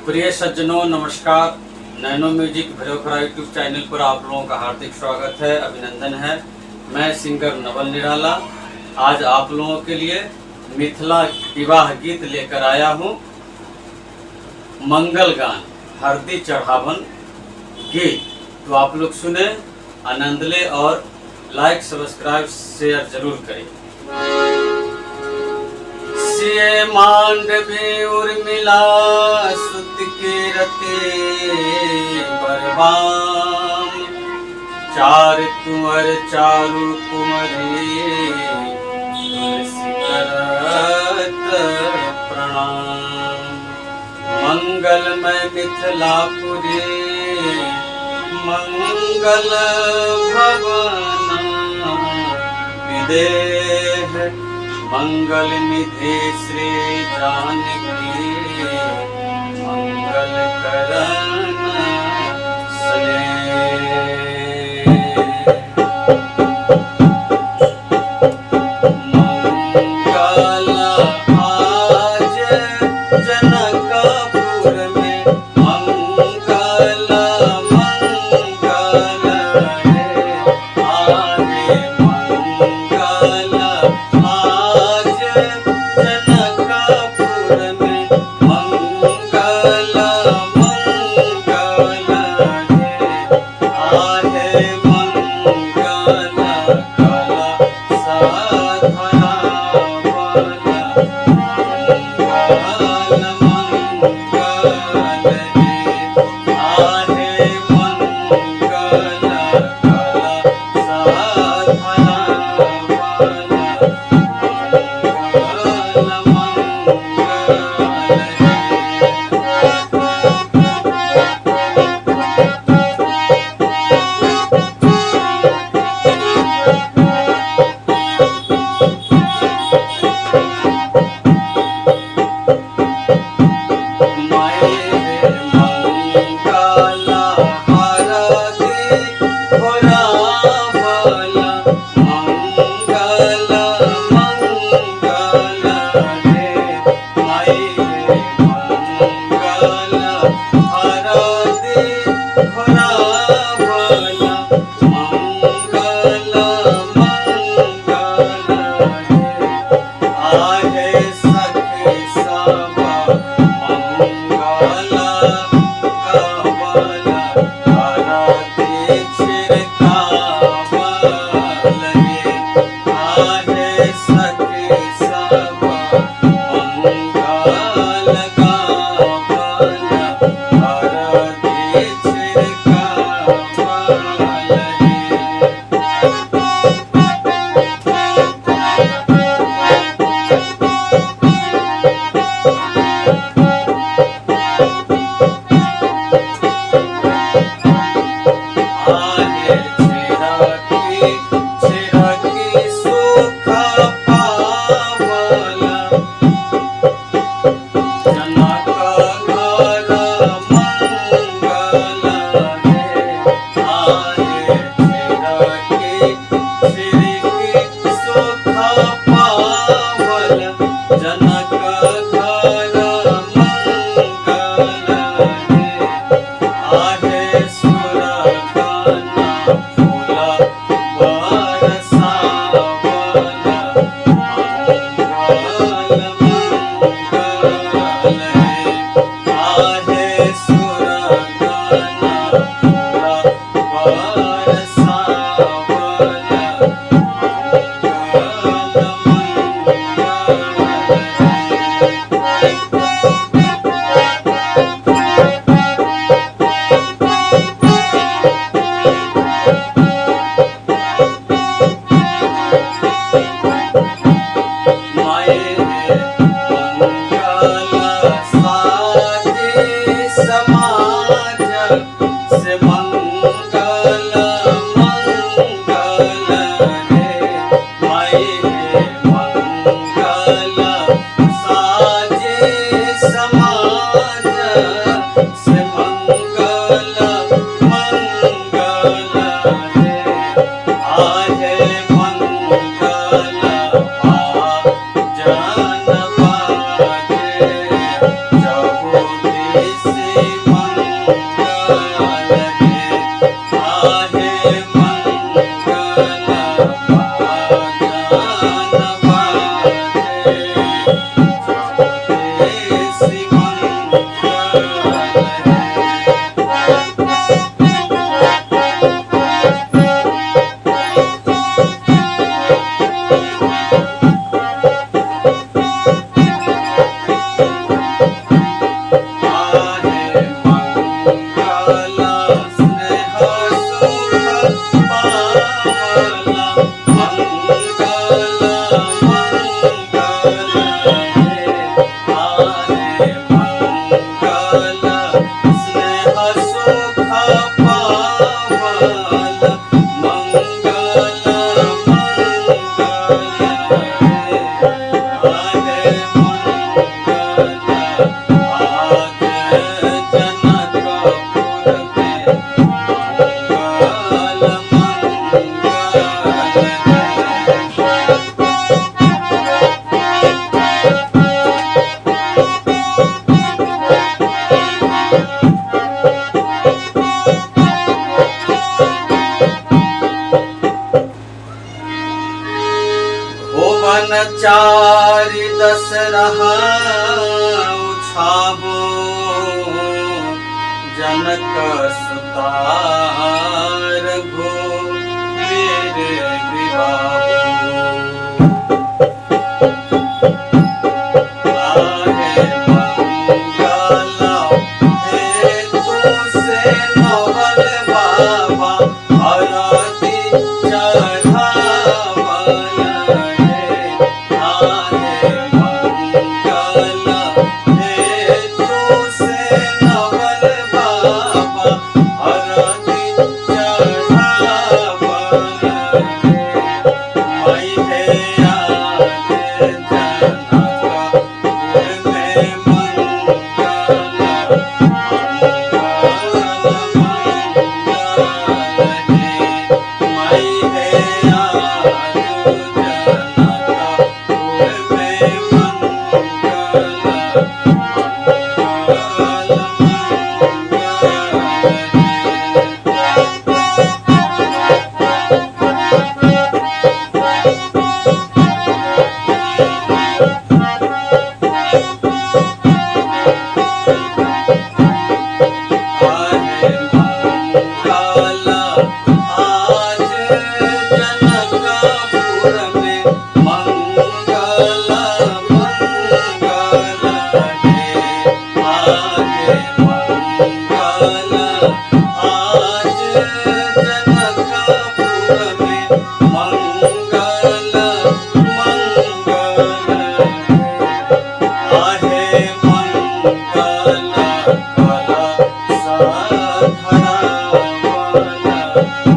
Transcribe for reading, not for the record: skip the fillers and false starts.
प्रिय सज्जनों नमस्कार। नैनो म्यूजिक भरोखरा यूट्यूब चैनल पर आप लोगों का हार्दिक स्वागत है, अभिनंदन है। मैं सिंगर नवल निराला आज आप लोगों के लिए मिथिला विवाह गीत लेकर आया हूँ। मंगल गान हरदी चढ़ावन गीत, तो आप लोग सुने, आनंद ले और लाइक सब्सक्राइब शेयर जरूर करें। सिए मांडवी उर्मिला सुत के रते बरबाम, चार कुंवर चारु कुंवरी तुलसी करत प्रणाम। मंगलमय मिथिलापुरी मंगल भवन विदेह, मंगल निधि श्री जानकी मंगल करण स्नेह। मंगल आज जनकपुर में, मंगल मंगल रे आरे मंगल जनकपुर में उछाबो जनक सुता रघु मेरे विवाह Thank you.